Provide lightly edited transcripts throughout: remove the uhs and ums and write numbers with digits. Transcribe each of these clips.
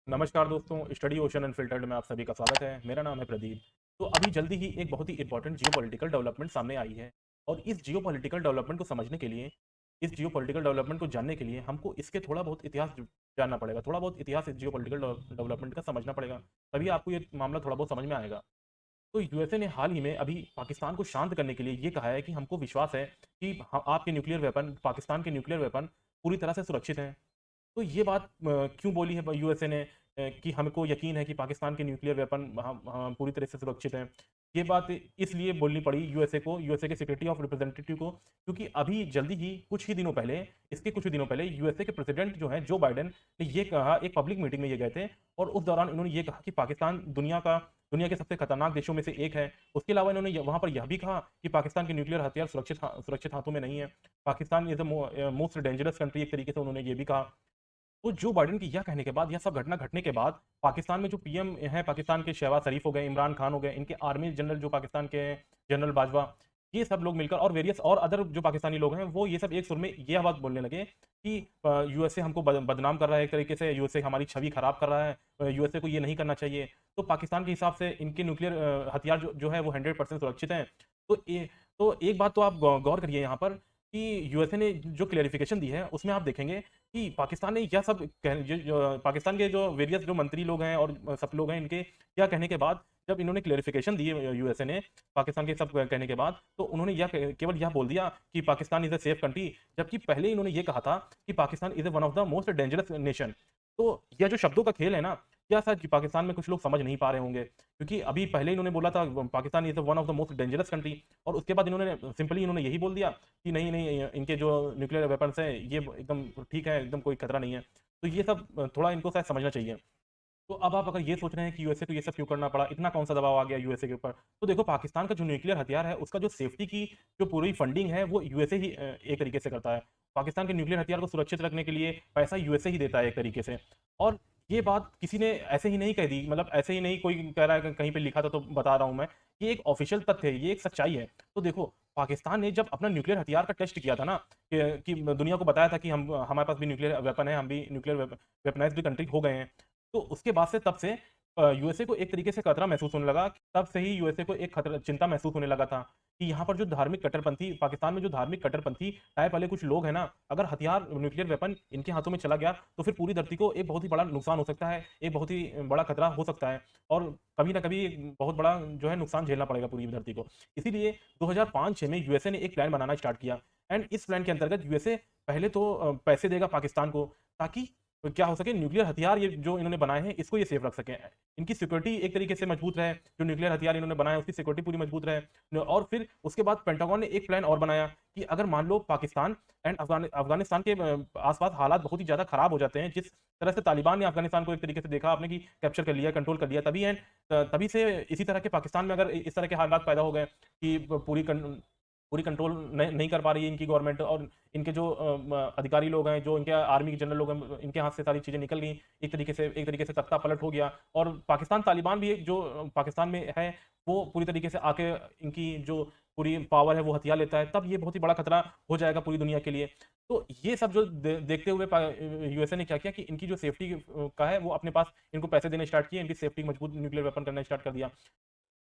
नमस्कार दोस्तों, study ocean unfiltered में आप सभी का स्वागत है। मेरा नाम है प्रदीप। तो अभी जल्दी ही एक बहुत ही इंपॉर्टेंट जियोपॉलिटिकल डेवलपमेंट सामने आई है और इस जियोपॉलिटिकल डेवलपमेंट को समझने के लिए, इस जियोपॉलिटिकल डेवलपमेंट को जानने के लिए हमको इसके थोड़ा बहुत इतिहास जानना पड़ेगा। थोड़ा बहुत इतिहास इस जियोपॉलिटिकल डेवलपमेंट का समझना पड़ेगा, तभी आपको ये मामला थोड़ा बहुत समझ में आएगा। तो यूएसए ने हाल ही में अभी पाकिस्तान को शांत करने के लिए ये कहा है कि हमको विश्वास है कि आपके न्यूक्लियर वेपन, पाकिस्तान के न्यूक्लियर वेपन पूरी तरह से सुरक्षित हैं। तो ये बात क्यों बोली है यूएसए ने कि हमको यकीन है कि पाकिस्तान के न्यूक्लियर वेपन हम पूरी तरह से सुरक्षित हैं। ये बात इसलिए बोलनी पड़ी यूएसए को, यूएसए के सेक्रेटरी ऑफ रिप्रेजेंटेटिव को, क्योंकि अभी जल्दी ही कुछ ही दिनों पहले यूएसए के प्रेसिडेंट जो हैं जो बाइडेन ने ये कहा, एक पब्लिक मीटिंग में ये गए थे और उस दौरान इन्होंने ये कहा कि पाकिस्तान दुनिया के सबसे खतरनाक देशों में से एक है। उसके अलावा इन्होंने वहां पर यह भी कहा कि पाकिस्तान के न्यूक्लियर हथियार सुरक्षित हाथों में नहीं है। Pakistan is the most dangerous country, एक तरीके से उन्होंने ये भी कहा। तो जो बाइडेन की यह कहने के बाद, यह सब घटना घटने के बाद, पाकिस्तान में जो पीएम है, पाकिस्तान के शहबाज शरीफ हो गए, इमरान खान हो गए, इनके आर्मी जनरल जो पाकिस्तान के हैं, जनरल बाजवा, ये सब लोग मिलकर और वेरियस और अदर जो पाकिस्तानी लोग हैं, वो ये सब एक सुर में यह बात बोलने लगे कि यूएसए हमको बदनाम कर रहा है, एक तरीके से यूएसए हमारी छवि खराब कर रहा है, यूएसए को ये नहीं करना चाहिए। तो पाकिस्तान के हिसाब से इनके न्यूक्लियर हथियार जो है वो 100% सुरक्षित हैं। तो एक बात तो आप गौर करिए यहाँ पर कि यूएसए ने जो क्लेरिफिकेशन दी है उसमें आप देखेंगे कि पाकिस्तान ने यह सब पाकिस्तान के जो वेरियस जो मंत्री लोग हैं और सब लोग हैं, इनके क्या कहने के बाद, जब इन्होंने क्लेरिफिकेशन दी यूएसए ने पाकिस्तान के सब कहने के बाद, तो उन्होंने केवल यह बोल दिया कि Pakistan is a safe country, जबकि पहले इन्होंने ये कहा था कि Pakistan is one of the most dangerous nation. तो यह जो शब्दों का खेल है ना, क्या शायद पाकिस्तान में कुछ लोग समझ नहीं पा रहे होंगे, क्योंकि अभी पहले इन्होंने बोला था Pakistan is one of the most dangerous country, और उसके बाद इन्होंने सिंपली इन्होंने यही बोल दिया कि नहीं नहीं, इनके जो न्यूक्लियर वेपन्स हैं ये एकदम ठीक है, एकदम कोई खतरा नहीं है। तो ये सब थोड़ा इनको शायद समझना चाहिए। तो अब आप अगर ये सोच रहे हैं कि यूएसए को ये सब क्यों करना पड़ा, इतना कौन सा दबाव आ गया यूएसए के ऊपर, तो देखो पाकिस्तान का जो न्यूक्लियर हथियार है उसका जो सेफ्टी की जो पूरी फंडिंग है वो यूएसए ही एक तरीके से करता है। पाकिस्तान के न्यूक्लियर हथियार को सुरक्षित रखने के लिए पैसा यूएसए ही देता है एक तरीके से। और ये बात किसी ने ऐसे ही नहीं कह दी, मतलब ऐसे ही नहीं कोई कह रहा है, कहीं पे लिखा था तो बता रहा हूं मैं, ये एक ऑफिशियल तथ्य है, ये एक सच्चाई है। तो देखो, पाकिस्तान ने जब अपना न्यूक्लियर हथियार का टेस्ट किया था ना, कि दुनिया को बताया था कि हम हमारे पास भी न्यूक्लियर वेपन है, हम भी न्यूक्लियर वेपनाइज्ड कंट्री हो गए हैं, तो उसके बाद से तब से यूएसए को एक तरीके से खतरा महसूस होने लगा। तब से ही यूएसए को एक खतरा, चिंता महसूस होने लगा था कि यहाँ पर जो धार्मिक कट्टरपंथी, पाकिस्तान में जो धार्मिक कट्टरपंथी टाइप वाले कुछ लोग हैं ना, अगर हथियार न्यूक्लियर वेपन इनके हाथों में चला गया तो फिर पूरी धरती को एक बहुत ही बड़ा नुकसान हो सकता है, एक बहुत ही बड़ा खतरा हो सकता है, और कभी ना कभी एक बहुत बड़ा जो है नुकसान झेलना पड़ेगा पूरी धरती को। इसीलिए 2005-6 में यूएसए ने एक प्लान बनाना स्टार्ट किया, एंड इस प्लान के अंतर्गत यूएसए पहले तो पैसे देगा पाकिस्तान को, ताकि तो क्या हो सके, न्यूक्लियर हथियार ये जो इन्होंने बनाए हैं इसको ये सेफ रख सकें, इनकी सिक्योरिटी एक तरीके से मजबूत रहे, जो न्यूक्लियर हथियार इन्होंने बनाए उसकी सिक्योरिटी पूरी मजबूत रहे। और फिर उसके बाद पेंटागन ने एक प्लान और बनाया कि अगर मान लो पाकिस्तान एंड अफगानिस्तान के आसपास हालात बहुत ही ज़्यादा खराब हो जाते हैं, जिस तरह से तालिबान ने अफगानिस्तान को एक तरीके से देखा आपने कि कैप्चर कर लिया, कंट्रोल कर लिया, तभी से इसी तरह के पाकिस्तान में अगर इस तरह के हालात पैदा हो गए कि पूरी कंट्रोल नहीं कर पा रही है इनकी गवर्नमेंट, और इनके जो अधिकारी लोग हैं, जो इनके आर्मी के जनरल लोग हैं, इनके हाथ से सारी चीज़ें निकल गई, एक तरीके से तख्ता पलट हो गया, और पाकिस्तान तालिबान भी जो पाकिस्तान में है वो पूरी तरीके से आके इनकी जो पूरी पावर है वो हथियार लेता है, तब ये बहुत ही बड़ा खतरा हो जाएगा पूरी दुनिया के लिए। तो ये सब जो देखते हुए यूएसए ने क्या किया कि इनकी जो सेफ्टी का है वो अपने पास इनको पैसे देने स्टार्ट किए, इनकी सेफ्टी मजबूत न्यूक्लियर वेपन करना स्टार्ट कर दिया।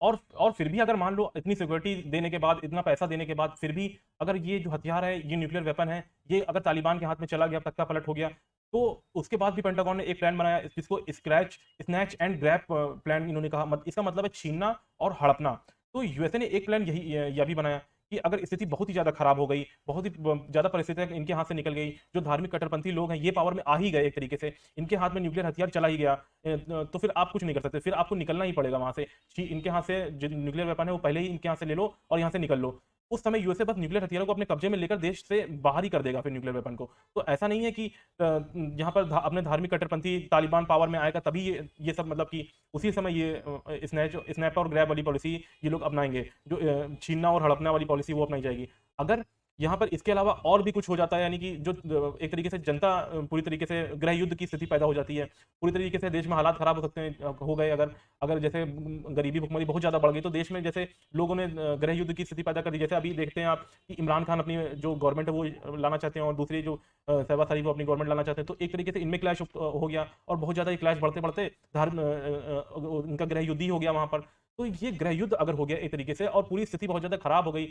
और फिर भी अगर मान लो इतनी सिक्योरिटी देने के बाद, इतना पैसा देने के बाद, फिर भी अगर ये जो हथियार है, ये न्यूक्लियर वेपन है, ये अगर तालिबान के हाथ में चला गया, तख्ता पलट हो गया, तो उसके बाद भी पेंटागन ने एक प्लान बनाया जिसको स्नैच एंड ग्रैब प्लान इन्होंने कहा। इसका मतलब है छीनना और हड़पना। तो यूएसए ने एक प्लान यह भी बनाया कि अगर स्थिति बहुत ही ज़्यादा खराब हो गई, बहुत ही ज़्यादा परिस्थितियां इनके हाथ से निकल गई, जो धार्मिक कट्टरपंथी लोग हैं ये पावर में आ ही गए, एक तरीके से इनके हाथ में न्यूक्लियर हथियार चला ही गया, तो फिर आप कुछ नहीं कर सकते, फिर आपको निकलना ही पड़ेगा वहां से। इनके हाथ से जो न्यूक्लियर वेपन है वो पहले ही इनके हाथ से ले लो और यहाँ से निकल लो। उस समय यूएसए बस न्यूक्लियर हथियारों को अपने कब्जे में लेकर देश से बाहर ही कर देगा फिर न्यूक्लियर वेपन को। तो ऐसा नहीं है कि यहाँ पर अपने धार्मिक कट्टरपंथी तालिबान पावर में आएगा तभी ये सब, मतलब कि उसी समय ये स्नैप और ग्रैब वाली पॉलिसी ये लोग अपनाएंगे, जो छीनना और हड़पना वाली पॉलिसी वो अपनाई जाएगी। अगर यहाँ पर इसके अलावा और भी कुछ हो जाता है, यानी कि जो एक तरीके से जनता पूरी तरीके से गृह युद्ध की स्थिति पैदा हो जाती है। पूरी तरीके से देश में हालात खराब हो सकते हैं, हो गए अगर अगर जैसे गरीबी भुखमरी बहुत ज़्यादा बढ़ गई तो देश में जैसे लोगों ने गृह युद्ध की स्थिति पैदा कर दी। जैसे अभी देखते हैं आप कि इमरान खान अपनी जो गवर्नमेंट है वो लाना चाहते हैं और दूसरी जो शहबाज शरीफ वो अपनी गवर्नमेंट लाना चाहते हैं, तो एक तरीके से इनमें क्लैश हो गया और बहुत ज़्यादा क्लैश बढ़ते बढ़ते उनका गृह युद्ध ही हो गया वहाँ पर। तो ये गृह युद्ध अगर हो गया एक तरीके से और पूरी स्थिति बहुत ज़्यादा खराब हो गई,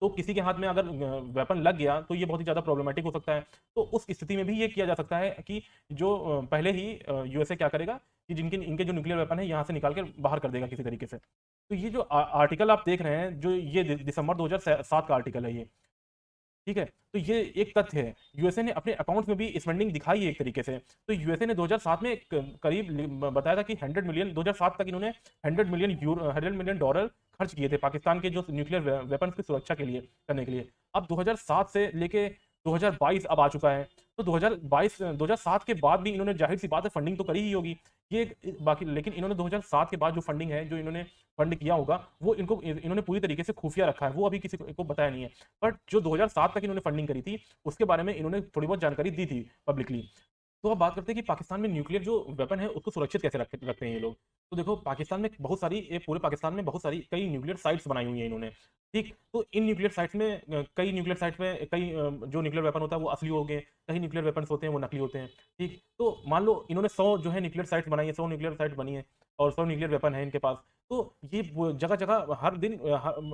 तो किसी के हाथ में अगर वेपन लग गया तो ये बहुत ही ज़्यादा प्रॉब्लमेटिक हो सकता है। तो उस स्थिति में भी ये किया जा सकता है कि जो पहले ही यूएसए क्या करेगा कि जिनके इनके जो न्यूक्लियर वेपन है यहाँ से निकाल के बाहर कर देगा किसी तरीके से। तो ये जो आर्टिकल आप देख रहे हैं, जो ये दिसंबर 2007 का आर्टिकल है ये, ठीक है? तो ये एक तथ्य है। यूएसए ने अपने अकाउंट्स में भी स्पेंडिंग दिखाई है एक तरीके से। तो यूएसए ने 2007 में करीब बताया था कि 100 मिलियन 2007 तक इन्होंने 100 मिलियन डॉलर खर्च किए थे पाकिस्तान के जो न्यूक्लियर वेपन्स की सुरक्षा के लिए करने के लिए। अब 2007 से लेके 2022 अब आ चुका है। तो 2007 के बाद भी इन्होंने जाहिर सी बात है फंडिंग तो करी ही होगी। ये बाकी लेकिन इन्होंने 2007 के बाद जो फंडिंग है, जो इन्होंने फंड किया होगा, वो इन्होंने पूरी तरीके से खुफिया रखा है, वो अभी किसी को बताया नहीं है। बट जो 2007 तक इन्होंने फंडिंग करी थी, उसके बारे में इन्होंने थोड़ी बहुत जानकारी दी थी पब्लिकली। तो अब बात करते हैं कि पाकिस्तान में न्यूक्लियर जो वेपन है उसको सुरक्षित कैसे रखते हैं ये लोग। तो देखो पाकिस्तान में बहुत सारी, ये पूरे पाकिस्तान में बहुत सारी कई न्यूक्लियर साइट्स बनाई हुई हैं इन्होंने, ठीक। तो इन न्यूक्लियर साइट्स में कई न्यूक्लियर साइट्स में कई जो न्यूक्लियर वेपन होता है वो असली हो गए, कई न्यूक्लियर वेपन्स होते हैं वो नकली होते हैं, ठीक। तो मान लो इन्होंने 100 जो है न्यूक्लियर साइट्स बनाई है, 100 न्यूक्लियर साइट्स बनी है और 100 न्यूक्लियर वेपन है इनके पास। तो ये जगह जगह हर दिन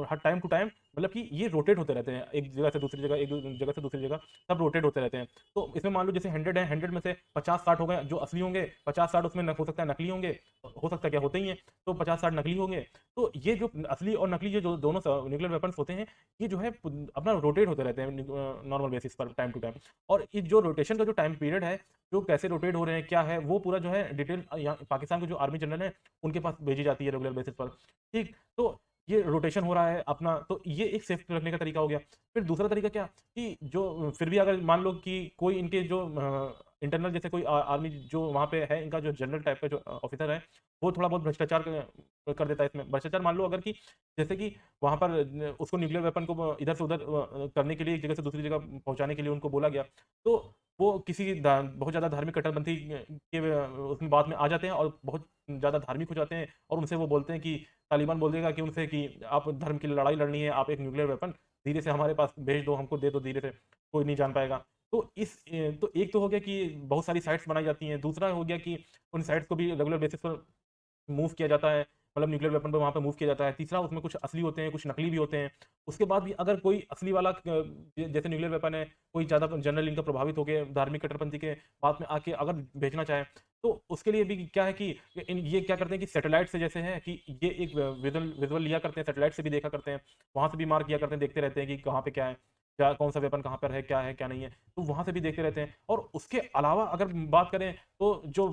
हर टाइम टू टाइम, मतलब कि ये रोटेट होते रहते हैं, एक जगह से दूसरी जगह, एक जगह से दूसरी जगह, सब रोटेट होते रहते हैं। तो इसमें मान लो जैसे 100 है, 100 में से 50-60 हो गए जो असली होंगे, 50-60 उसमें हो सकता है नकली होंगे, हो सकता है क्या होते ही हैं, तो 50-60 नकली होंगे। तो ये जो असली और नकली ये जो दोनों न्यूक्लियर वेपन्स होते हैं, ये जो है अपना रोटेट होते रहते हैं नॉर्मल बेसिस पर टाइम टू टाइम। और ये जो रोटेशन का जो टाइम पीरियड है, जो कैसे रोटेट हो रहे हैं क्या है, वो पूरा जो है डिटेल यहाँ पाकिस्तान के जो आर्मी जनरल है उनके पास भेजी जाती है रेगुलर बेसिस पर, ठीक। तो ये रोटेशन हो रहा है अपना, तो ये एक सेफ रखने का तरीका हो गया। फिर दूसरा तरीका क्या कि जो फिर भी अगर मान लो कि कोई इनके जो इंटरनल जैसे कोई आर्मी जो वहाँ पे है, इनका जो जनरल टाइप का जो ऑफिसर है, वो थोड़ा बहुत भ्रष्टाचार कर देता है इसमें। भ्रष्टाचार मान लो अगर कि जैसे कि वहाँ पर उसको न्यूक्लियर वेपन को इधर से उधर करने के लिए, एक जगह से दूसरी जगह पहुँचाने के लिए उनको बोला गया, तो वो किसी बहुत ज़्यादा धार्मिक कट्टरपंथी के उसमें बात में आ जाते हैं और बहुत ज़्यादा धार्मिक हो जाते हैं और उनसे वो बोलते हैं कि तालिबान बोल देगा कि उनसे कि आप धर्म की लड़ाई लड़नी है, आप एक न्यूक्लियर वेपन धीरे से हमारे पास भेज दो, हमको दे दो धीरे से, कोई नहीं जान पाएगा। तो तो एक तो हो गया कि बहुत सारी साइट्स बनाई जाती हैं, दूसरा हो गया कि उन साइट्स को भी रेगुलर बेसिस पर मूव किया जाता है, मतलब न्यूक्लियर वेपन पे वहाँ पे मूव किया जाता है। तीसरा, उसमें कुछ असली होते हैं, कुछ नकली भी होते हैं। उसके बाद भी अगर कोई असली वाला जैसे न्यूक्लियर वेपन है, कोई ज़्यादा जनरल इनका प्रभावित हो गए धार्मिक कट्टरपंथी के बात में आके अगर भेजना चाहे, तो उसके लिए भी क्या है कि ये क्या करते हैं कि सैटेलाइट से, जैसे है कि ये एक विजुअल विजुअल लिया करते हैं, सैटेलाइट से भी देखा करते हैं, वहाँ से भी मार्क किया करते हैं, देखते रहते हैं कि कहाँ पे क्या है, क्या कौन सा वेपन कहाँ पर है, क्या नहीं है, तो वहाँ से भी देखते रहते हैं। और उसके अलावा अगर बात करें तो जो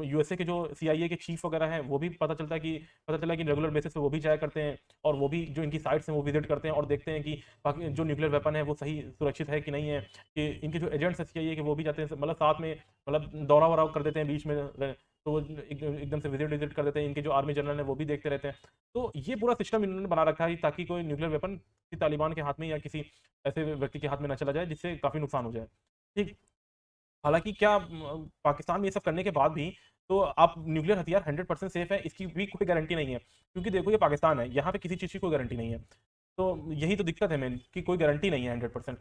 यूएसए के जो सीआईए के चीफ वगैरह हैं, वो भी पता चला कि रेगुलर बेसिस पे वो भी जाया करते हैं और वो भी जो इनकी साइट्स हैं वो विजिट करते हैं और देखते हैं कि बाकी जो न्यूक्लियर वेपन है वो सही सुरक्षित है कि नहीं है। कि इनके जो एजेंट्स हैं सीआईए के, वो भी जाते हैं, मतलब साथ में, मतलब दौरा वौरा कर देते हैं बीच में, तो वो एकदम से विजिट कर देते हैं। इनके जो आर्मी जनरल है वो भी देखते रहते हैं। तो ये पूरा सिस्टम इन्होंने बना रखा है ताकि कोई न्यूक्लियर वेपन किसी तालिबान के हाथ में या किसी ऐसे व्यक्ति के हाथ में ना चला जाए जिससे काफ़ी नुकसान हो जाए, ठीक। हालाँकि क्या पाकिस्तान में ये सब करने के बाद भी तो आप न्यूक्लियर हथियार 100% सेफ है, इसकी भी कोई गारंटी नहीं है। क्योंकि देखो ये पाकिस्तान है, यहाँ पे किसी चीज़ की कोई गारंटी नहीं है। तो यही तो दिक्कत है मेन, कि कोई गारंटी नहीं है 100%।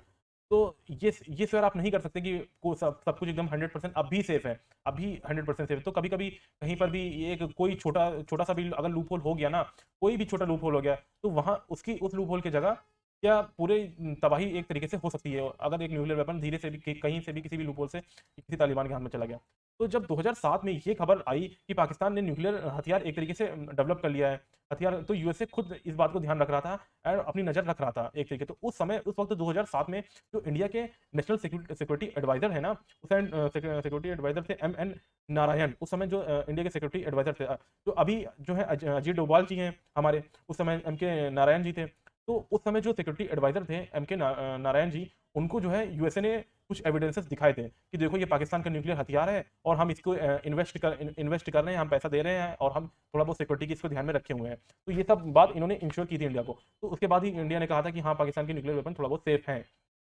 तो ये शेयर आप नहीं कर सकते कि को सब सब कुछ एकदम 100% अभी सेफ है, अभी 100% सेफ है। तो कभी-कभी कहीं पर भी ये एक कोई छोटा-सा भी अगर लूप होल हो गया ना, कोई भी छोटा लूप होल हो गया, तो वहाँ उसकी उस लूप होल की जगह क्या पूरे तबाही एक तरीके से हो सकती है, अगर एक न्यूक्लियर वेपन धीरे से भी कहीं से भी किसी भी लूप होल से किसी तालिबान के हाथ में चला गया। तो जब 2007 में ये खबर आई कि पाकिस्तान ने न्यूक्लियर हथियार एक तरीके से डेवलप कर लिया है हथियार, तो यूएसए खुद इस बात को ध्यान रख रहा था और अपनी नज़र रख रहा था एक तरीके। तो उस समय, उस वक्त 2007 में जो इंडिया के नेशनल सिक्योरिटी एडवाइजर है ना, उस सिक्योरिटी एडवाइजर थे एम नारायण, उस समय जो इंडिया के सिक्योरिटी एडवाइजर थे, जो अभी जो है अजीत डोभाल जी हैं हमारे, उस समय एम के नारायण जी थे। तो उस समय जो सिक्योरिटी एडवाइजर थे एम के नारायण जी, उनको जो है यूएसए ने कुछ एविडेंसेस दिखाए थे कि देखो ये पाकिस्तान का न्यूक्लियर हथियार है और हम इसको इन्वेस्ट कर रहे हैं, हम पैसा दे रहे हैं और हम थोड़ा बहुत सिक्योरिटी की इसको ध्यान में रखे हुए हैं। तो ये सब बात इन्होंने इंश्योर की थी इंडिया को। तो उसके बाद ही इंडिया ने कहा था कि हाँ, पाकिस्तान के न्यूक्लियर वेपन थोड़ा बहुत सेफ हैं।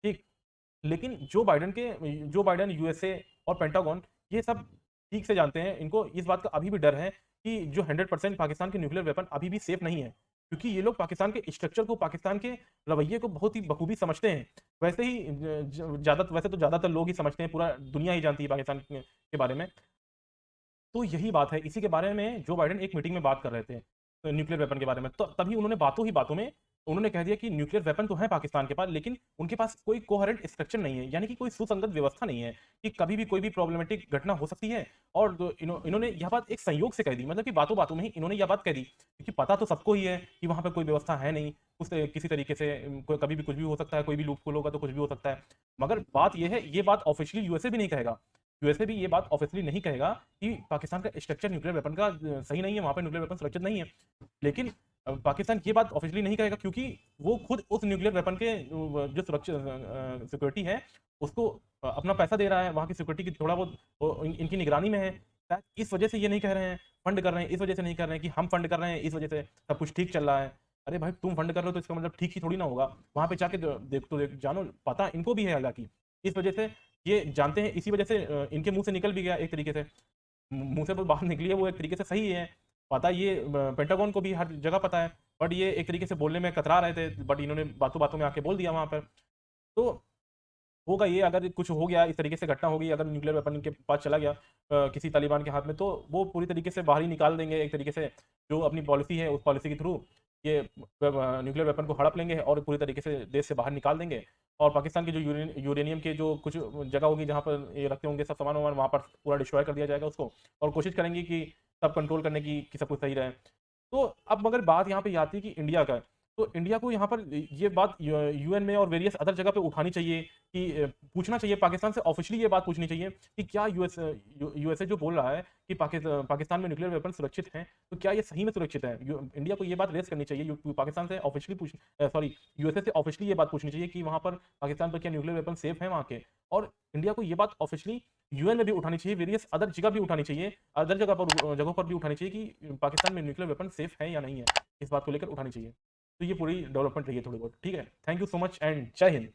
ठीक। लेकिन जो बाइडेन, यूएसए और पेंटागन ये सब ठीक से जानते हैं, इनको इस बात का अभी भी डर है कि जो 100% पाकिस्तान के न्यूक्लियर वेपन अभी भी सेफ नहीं है, क्योंकि ये लोग पाकिस्तान के स्ट्रक्चर को, पाकिस्तान के रवैये को बहुत ही बखूबी समझते हैं। वैसे तो ज़्यादातर लोग ही समझते हैं, पूरा दुनिया ही जानती है पाकिस्तान के बारे में। तो यही बात है, इसी के बारे में जो बाइडेन एक मीटिंग में बात कर रहे थे न्यूक्लियर वेपन के बारे में। तो तभी उन्होंने बातों ही बातों में उन्होंने कह दिया कि न्यूक्लियर वेपन तो है पाकिस्तान के पास, लेकिन उनके पास कोई कोहेरेंट स्ट्रक्चर नहीं है, यानी कि कोई सुसंगत व्यवस्था नहीं है कि कभी भी कोई भी प्रॉब्लमेटिक घटना हो सकती है। और इन्होंने यह बात एक संयोग से कह दी, मतलब कि बातों बातों में ही इन्होंने यह बात कह दी, क्योंकि पता तो सबको ही है कि वहां पर कोई व्यवस्था है नहीं, किसी तरीके से कभी भी कुछ भी हो सकता है, कोई भी लूपहोल होगा तो कुछ भी हो सकता है। मगर बात यह है, ये बात ऑफिशियली यूएसए भी नहीं कहेगा, यूएसए भी ये बात ऑफिशियली नहीं कहेगा कि पाकिस्तान का स्ट्रक्चर न्यूक्लियर वेपन का सही नहीं है, वहां पर न्यूक्लियर वेपन सुरक्षित नहीं है। लेकिन पाकिस्तान ये बात ऑफिशियली नहीं कहेगा, क्योंकि वो खुद उस न्यूक्लियर वेपन के जो सुरक्षा सिक्योरिटी है उसको अपना पैसा दे रहा है, वहाँ की सिक्योरिटी की थोड़ा बहुत इनकी निगरानी में है। शायद इस वजह से ये नहीं कह रहे हैं, फंड कर रहे हैं, इस वजह से नहीं कर रहे हैं कि हम फंड कर रहे हैं इस वजह से सब कुछ ठीक चल रहा है। अरे भाई, तुम फंड कर रहे हो तो इसका मतलब ठीक ही थोड़ी ना होगा, वहां पे जाके देख जानो, पता इनको भी है। हालांकि इस वजह से ये जानते हैं, इसी वजह से इनके मुंह से निकल भी गया एक तरीके से, मुंह से बात निकली है वो एक तरीके से सही है। पता ये पेंटागन को भी हर जगह पता है, बट ये एक तरीके से बोलने में कतरा रहे थे, बट इन्होंने बातों बातों में आके बोल दिया वहां पर। तो होगा ये, अगर कुछ हो गया इस तरीके से घटना हो गई, अगर न्यूक्लियर वेपन के पास चला गया किसी तालिबान के हाथ में, तो वो पूरी तरीके से बाहर ही निकाल देंगे एक तरीके से। जो अपनी पॉलिसी है उस पॉलिसी के थ्रू ये न्यूक्लियर वेपन को हड़प लेंगे और पूरी तरीके से देश से बाहर निकाल देंगे। और पाकिस्तान के जो यूरेनियम के जो कुछ जगह होगी जहाँ पर ये रखते होंगे सब सामान वामान, वहाँ पर पूरा डिस्ट्रॉय कर दिया जाएगा उसको, और कोशिश करेंगे कि सब कंट्रोल करने की, कि सब कुछ सही रहे। तो अब मगर बात यहाँ पे ये आती है कि इंडिया का, तो इंडिया को यहाँ पर ये बात यूएन में और वेरियस अदर जगह पे उठानी चाहिए कि पूछना चाहिए पाकिस्तान से, ऑफिशियली ये बात पूछनी चाहिए कि क्या यूएसए जो बोल रहा है कि पाकिस्तान में न्यूक्लियर वेपन सुरक्षित हैं, तो क्या ये सही में सुरक्षित है। इंडिया को ये बात रेस करनी चाहिए, पाकिस्तान से ऑफिशियली यूएसए से ऑफिशियली ये बात पूछनी चाहिए कि वहाँ पर पाकिस्तान पर क्या न्यूक्लियर वेपन सेफ है वहाँ के। और इंडिया को ये बात ऑफिशियली यूएन में भी उठानी चाहिए, वेरियस अदर जगह भी उठानी चाहिए, अदर जगहों पर भी उठानी चाहिए कि पाकिस्तान में न्यूक्लियर वेपन सेफ है या नहीं है, इस बात को लेकर उठानी चाहिए। तो ये पूरी डेवलपमेंट रही है थोड़ी बहुत। ठीक है, thank you so much and जय हिंद।